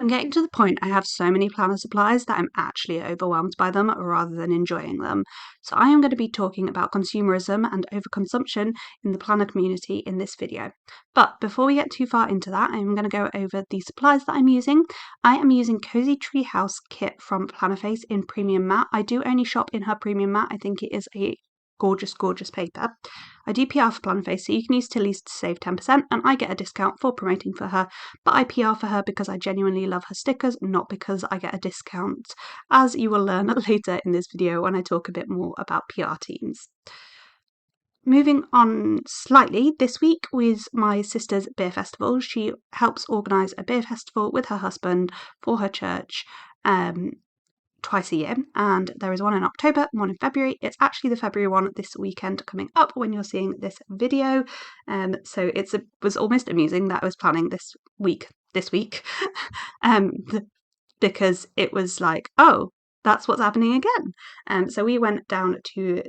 I'm getting to the point I have so many planner supplies that I'm actually overwhelmed by them rather than enjoying them. So I am going to be talking about consumerism and overconsumption in the planner community in this video. But before we get too far into that, I'm going to go over the supplies that I'm using. I am using Cosy Treehouse kit from Plannerface in premium matte. I do only shop in her premium matte. I think it is a gorgeous paper. I do PR for Plannerface, so you can use Tilly's to save 10%, and I get a discount for promoting for her, but I PR for her because I genuinely love her stickers, not because I get a discount, as you will learn later in this video when I talk a bit more about PR teams. Moving on slightly, this week was my sister's beer festival. She helps organise a beer festival with her husband for her church. Twice a year, and there is one in October, one in February. It's actually the February one this weekend coming up when you're seeing this video. So it was almost amusing that I was planning this week, because it was like, oh, that's what's happening again. So we went down to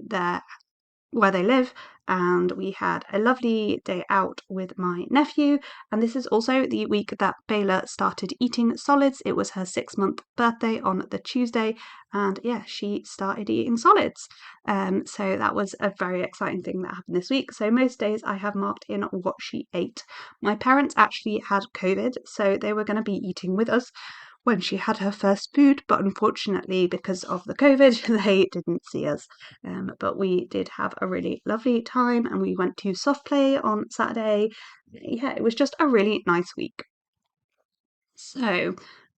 where they live, and we had a lovely day out with my nephew. And this is also the week that Bayla started eating solids. It was her 6-month birthday on the Tuesday, and yeah, she started eating solids. So that was a very exciting thing that happened this week. So most days I have marked in what she ate. My parents actually had COVID, so they were going to be eating with us when she had her first food, but unfortunately because of the COVID they didn't see us. But we did have a really lovely time, and we went to soft play on Saturday. Yeah, it was just a really nice week. So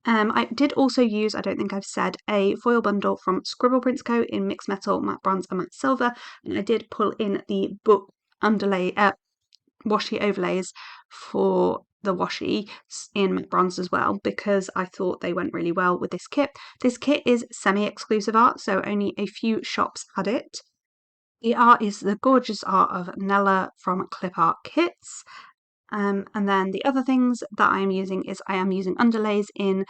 I did also use, I don't think I've said, a foil bundle from Scribble Prints Co. in mixed metal, matte bronze and matte silver, and I did pull in the book washi overlays for the washi in matte bronze as well, because I thought they went really well with this kit. This kit is semi-exclusive art, so only a few shops had it. The art is the gorgeous art of Nella from Clip Art Kits. And then the other things that I am using is I am using underlays in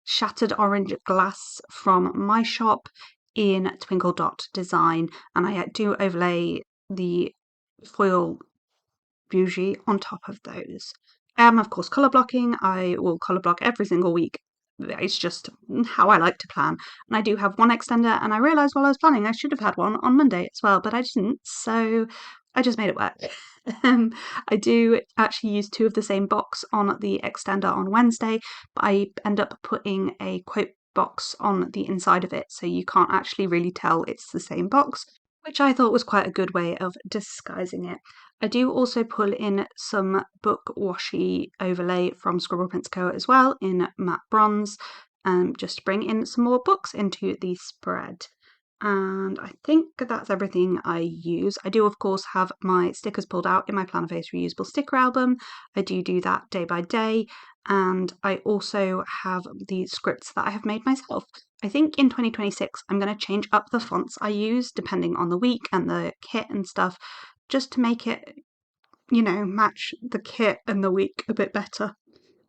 shattered orange glass from my shop in Twinkle Dot Design, and I do overlay the foil bougie on top of those. Of course, colour blocking. I will colour block every single week. It's just how I like to plan. And I do have one extender, and I realised while I was planning I should have had one on Monday as well, but I didn't, so I just made it work. I do actually use 2 of the same box on the extender on Wednesday, but I end up putting a quote box on the inside of it, so you can't actually really tell it's the same box, which I thought was quite a good way of disguising it. I do also pull in some book washi overlay from Scribble Prints Co. as well in matte bronze, just to bring in some more books into the spread. And I think that's everything I use. I do, of course, have my stickers pulled out in my Plannerface reusable sticker album. I do that day by day, and I also have the scripts that I have made myself. I think in 2026 I'm going to change up the fonts I use depending on the week and the kit and stuff, just to make it, match the kit and the week a bit better.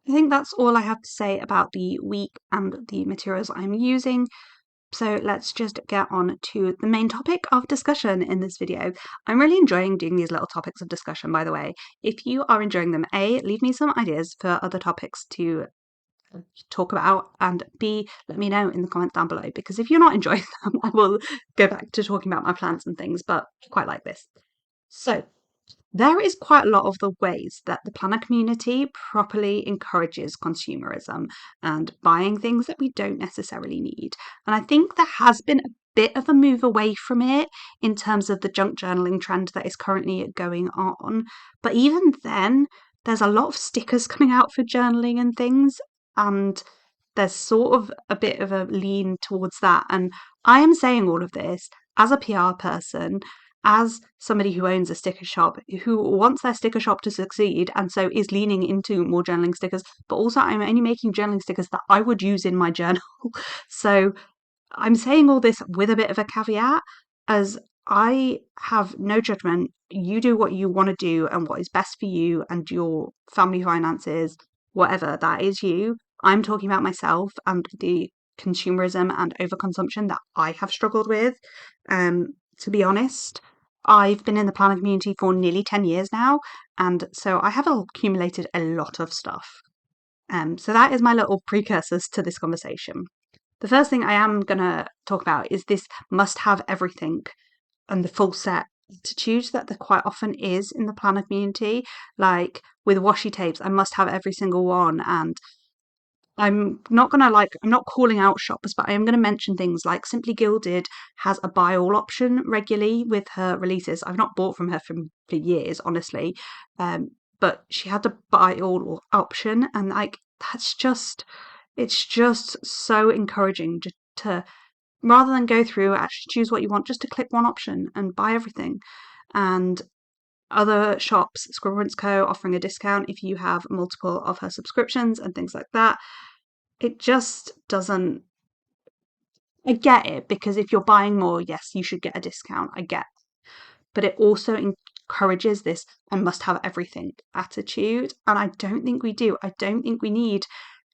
I think that's all I have to say about the week and the materials I'm using. So let's just get on to the main topic of discussion in this video. I'm really enjoying doing these little topics of discussion, by the way. If you are enjoying them, A, leave me some ideas for other topics to talk about, and B, let me know in the comments down below, because if you're not enjoying them, I will go back to talking about my plans and things, but I quite like this. So there is quite a lot of the ways that the planner community properly encourages consumerism and buying things that we don't necessarily need. And I think there has been a bit of a move away from it in terms of the junk journaling trend that is currently going on. But even then, there's a lot of stickers coming out for journaling and things, and there's sort of a bit of a lean towards that. And I am saying all of this as a PR person, as somebody who owns a sticker shop, who wants their sticker shop to succeed, and so is leaning into more journaling stickers, but also I'm only making journaling stickers that I would use in my journal. So I'm saying all this with a bit of a caveat, as I have no judgment. You do what you want to do and what is best for you and your family finances, whatever, that is you. I'm talking about myself and the consumerism and overconsumption that I have struggled with. To be honest, I've been in the planner community for nearly 10 years now, and so I have accumulated a lot of stuff. So that is my little precursors to this conversation. The first thing I am going to talk about is this must have everything and the full set attitude that there quite often is in the planner community. Like with washi tapes, I must have every single one. And I'm not calling out shoppers, but I am going to mention things like Simply Gilded has a buy all option regularly with her releases. I've not bought from her for years, honestly. But she had the buy all option, and like it's just so encouraging just to, rather than go through, actually choose what you want, just to click one option and buy everything. And other shops, Scribble Co. offering a discount if you have multiple of her subscriptions and things like that. It just doesn't. I get it, because if you're buying more, yes, you should get a discount. I get. But it also encourages this I must have everything attitude. And I don't think we do. I don't think we need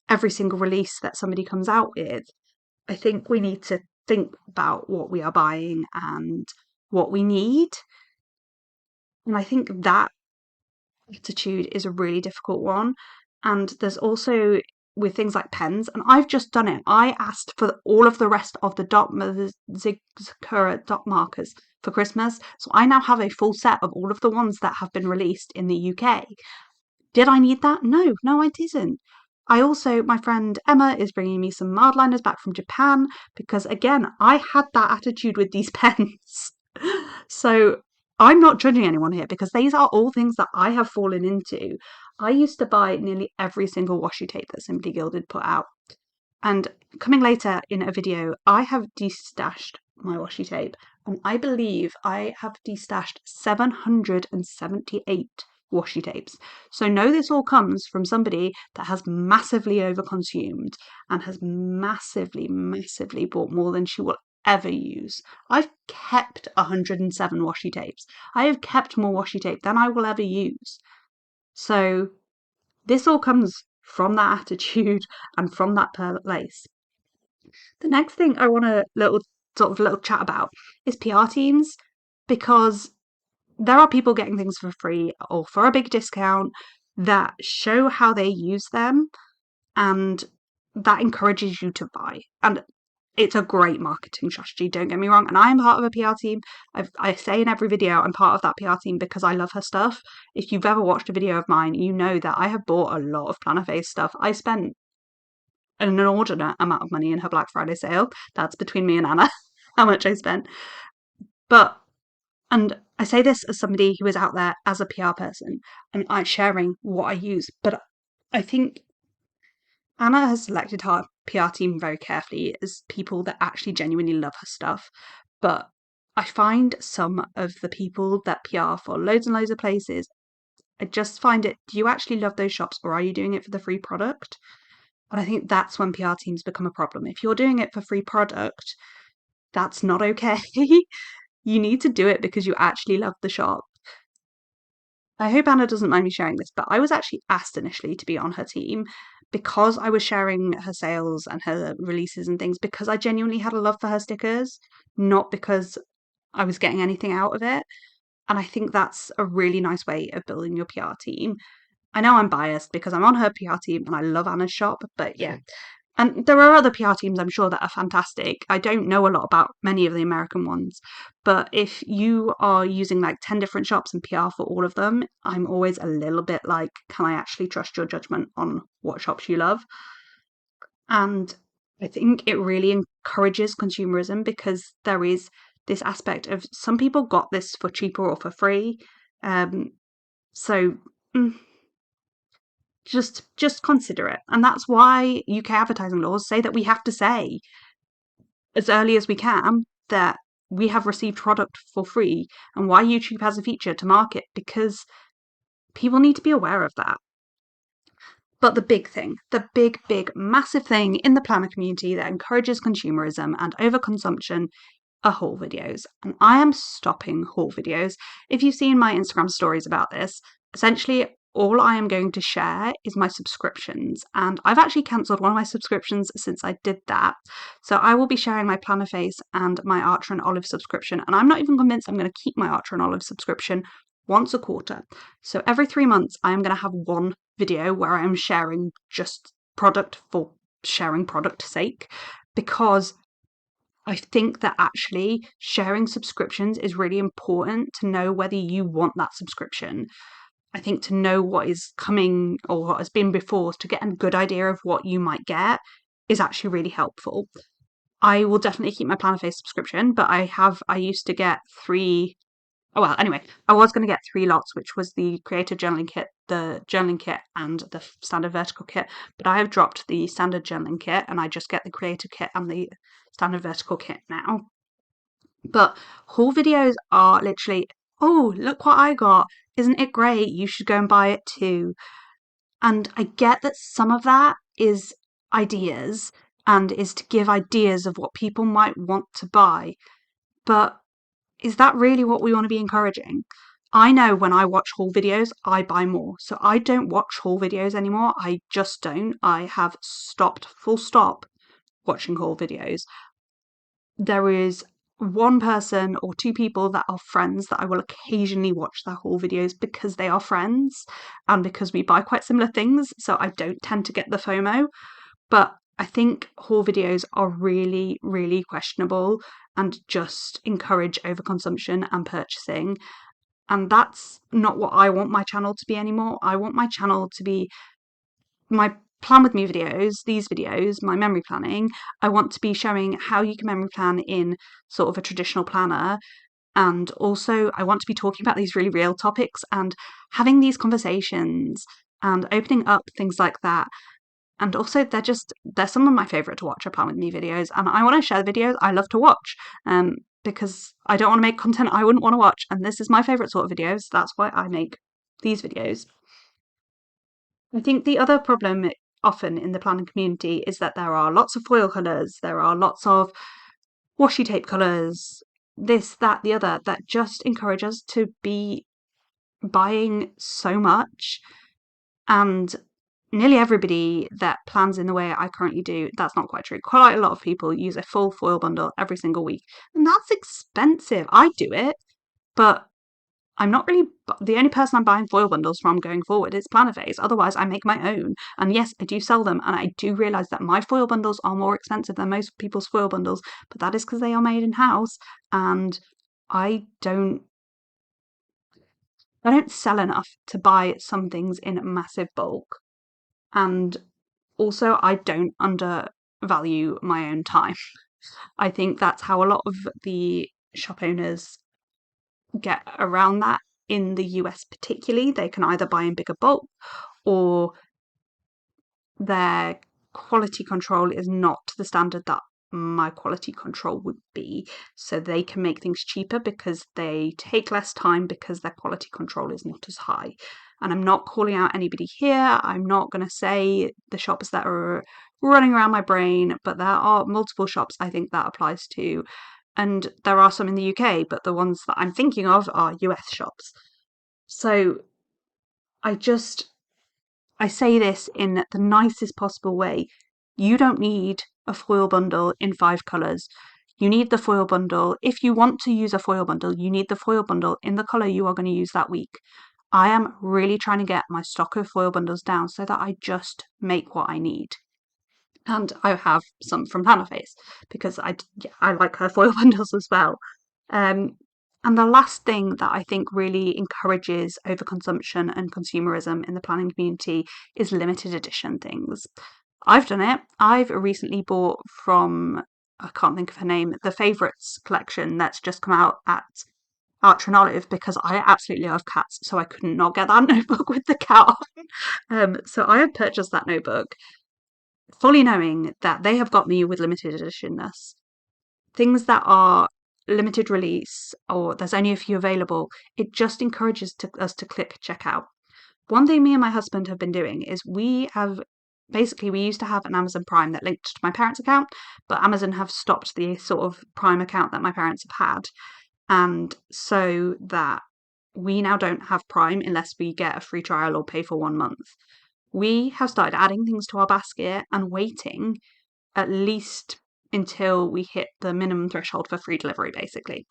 every single release that somebody comes out with. I think we need to think about what we are buying and what we need. And I think that attitude is a really difficult one. And there's also with things like pens, and I've just done it. I asked for all of the rest of the Zigzakura dot markers for Christmas. So I now have a full set of all of the ones that have been released in the UK. Did I need that? No, I didn't. My friend Emma is bringing me some mild liners back from Japan because, again, I had that attitude with these pens. So I'm not judging anyone here because these are all things that I have fallen into. I used to buy nearly every single washi tape that Simply Gilded put out. And coming later in a video, I have destashed my washi tape, and I believe I have destashed 778 washi tapes. So know this all comes from somebody that has massively overconsumed and has massively bought more than she will ever use. I've kept 107 washi tapes. I have kept more washi tape than I will ever use. So this all comes from that attitude and from that place. The next thing I want to little chat about is PR teams, because there are people getting things for free or for a big discount that show how they use them, and that encourages you to buy. And it's a great marketing strategy, don't get me wrong. And I'm part of a PR team. I say in every video I'm part of that PR team because I love her stuff. If you've ever watched a video of mine, you know that I have bought a lot of Plannerface stuff. I spent an inordinate amount of money in her Black Friday sale. That's between me and Anna, how much I spent. And I say this as somebody who is out there as a PR person, and I'm sharing what I use. But I think Anna has selected her PR team very carefully as people that actually genuinely love her stuff. But I find some of the people that PR for loads and loads of places, I just find it, do you actually love those shops, or are you doing it for the free product? And I think that's when PR teams become a problem. If you're doing it for free product, that's not okay. You need to do it because you actually love the shop. I hope Anna doesn't mind me sharing this, but I was actually asked initially to be on her team because I was sharing her sales and her releases and things, because I genuinely had a love for her stickers, not because I was getting anything out of it. And I think that's a really nice way of building your PR team. I know I'm biased because I'm on her PR team and I love Anna's shop, but yeah. And there are other PR teams, I'm sure, that are fantastic. I don't know a lot about many of the American ones, but if you are using like 10 different shops and PR for all of them, I'm always a little bit like, can I actually trust your judgment on what shops you love? And I think it really encourages consumerism, because there is this aspect of some people got this for cheaper or for free. So just consider it. And that's why UK advertising laws say that we have to say as early as we can that we have received product for free, and why YouTube has a feature to market, because people need to be aware of that. But the big thing, the big, massive thing in the planner community that encourages consumerism and overconsumption are haul videos. And I am stopping haul videos. If you've seen my Instagram stories about this, essentially all I am going to share is my subscriptions. And I've actually cancelled one of my subscriptions since I did that. So I will be sharing my Plannerface and my Archer and Olive subscription. And I'm not even convinced I'm going to keep my Archer and Olive subscription, once a quarter. So every 3 months, I am going to have one video where I am sharing just product for sharing product's sake, because I think that actually sharing subscriptions is really important to know whether you want that subscription. I think to know what is coming or what has been before, to get a good idea of what you might get, is actually really helpful. I will definitely keep my Plannerface subscription, but I used to get three. Oh well, anyway, I was going to get 3 lots, which was the creative journaling kit, the journaling kit, and the standard vertical kit. But I have dropped the standard journaling kit, and I just get the creative kit and the standard vertical kit now. But haul videos are literally, oh, look what I got. Isn't it great? You should go and buy it too. And I get that some of that is ideas and is to give ideas of what people might want to buy. But is that really what we want to be encouraging? I know when I watch haul videos, I buy more. So I don't watch haul videos anymore. I just don't. I have stopped, full stop, watching haul videos. There is one person or two people that are friends that I will occasionally watch their haul videos because they are friends and because we buy quite similar things. So I don't tend to get the FOMO. But I think haul videos are really, really questionable and just encourage overconsumption and purchasing. And that's not what I want my channel to be anymore. I want my channel to be my plan with me videos, these videos, my memory planning. I want to be showing how you can memory plan in sort of a traditional planner. And also, I want to be talking about these really real topics and having these conversations and opening up things like that. And also, they're some of my favourite to watch, are Plan With Me videos. And I want to share the videos I love to watch because I don't want to make content I wouldn't want to watch. And this is my favourite sort of videos. That's why I make these videos. I think the other problem often in the planning community is that there are lots of foil colours, there are lots of washi tape colours, this, that, the other, that just encourage us to be buying so much. And nearly everybody that plans in the way I currently do, that's not quite true. Quite a lot of people use a full foil bundle every single week, and that's expensive. I do it, but I'm not really the only person I'm buying foil bundles from going forward is Plannerface. Otherwise, I make my own. And yes, I do sell them, and I do realise that my foil bundles are more expensive than most people's foil bundles, but that is because they are made in house, and I don't sell enough to buy some things in massive bulk. And also, I don't undervalue my own time. I think that's how a lot of the shop owners get around that in the US particularly. They can either buy in bigger bulk or their quality control is not to the standard that my quality control would be. So they can make things cheaper because they take less time because their quality control is not as high. And I'm not calling out anybody here. I'm not going to say the shops that are running around my brain, but there are multiple shops I think that applies to. And there are some in the UK, but the ones that I'm thinking of are US shops. So I say this in the nicest possible way. You don't need a foil bundle in 5 colours. You need the foil bundle. If you want to use a foil bundle, you need the foil bundle in the colour you are going to use that week. I am really trying to get my stock of foil bundles down so that I just make what I need. And I have some from Plannerface because I like her foil bundles as well. And the last thing that I think really encourages overconsumption and consumerism in the planning community is limited edition things. I've done it. I've recently bought from, I can't think of her name, the Favourites collection that's just come out at Archer and Olive because I absolutely love cats, so I could not get that notebook with the cat on. So I have purchased that notebook fully knowing that they have got me with limited editionness. Things that are limited release or there's only a few available, it just encourages us to click checkout. One thing me and my husband have been doing is we used to have an Amazon Prime that linked to my parents' account, but Amazon have stopped the sort of Prime account that my parents have had. And so that we now don't have Prime unless we get a free trial or pay for 1 month. We have started adding things to our basket and waiting at least until we hit the minimum threshold for free delivery, basically.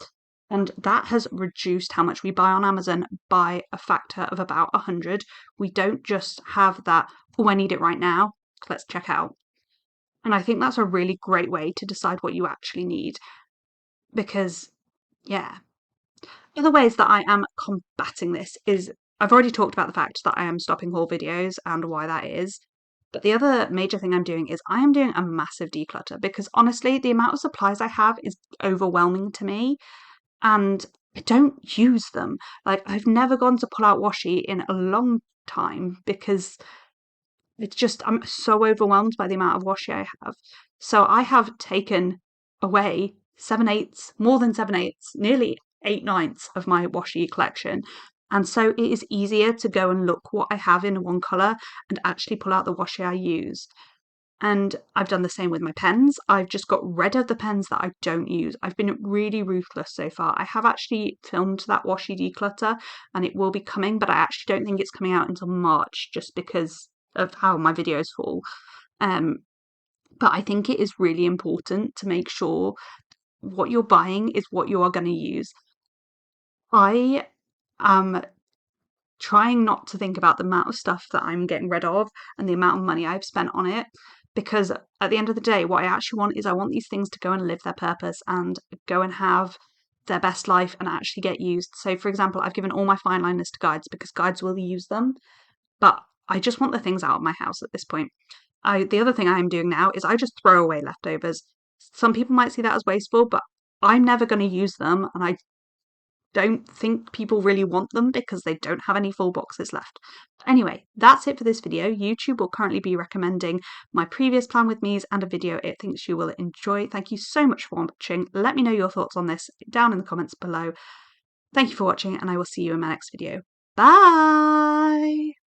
And that has reduced how much we buy on Amazon by a factor of about 100. We don't just have that, oh, I need it right now, let's check out. And I think that's a really great way to decide what you actually need. Because, yeah. Other ways that I am combating this is I've already talked about the fact that I am stopping haul videos and why that is. But the other major thing I'm doing is I am doing a massive declutter because honestly, the amount of supplies I have is overwhelming to me and I don't use them. Like, I've never gone to pull out washi in a long time because it's just, I'm so overwhelmed by the amount of washi I have. So I have taken away 7/8, more than 7/8, nearly 8/9 of my washi collection. And so it is easier to go and look what I have in one colour and actually pull out the washi I use. And I've done the same with my pens. I've just got rid of the pens that I don't use. I've been really ruthless so far. I have actually filmed that washi declutter and it will be coming, but I actually don't think it's coming out until March just because of how my videos fall. But I think it is really important to make sure what you're buying is what you are going to use. I am trying not to think about the amount of stuff that I'm getting rid of and the amount of money I've spent on it, because at the end of the day, what I actually want is I want these things to go and live their purpose and go and have their best life and actually get used. So, for example, I've given all my fine liners to guides because guides will use them, but I just want the things out of my house at this point. The other thing I'm doing now is I just throw away leftovers. Some people might see that as wasteful, but I'm never going to use them, and I don't think people really want them because they don't have any full boxes left. Anyway, that's it for this video. YouTube will currently be recommending my previous plan with me's and a video it thinks you will enjoy. Thank you so much for watching. Let me know your thoughts on this down in the comments below. Thank you for watching and I will see you in my next video. Bye!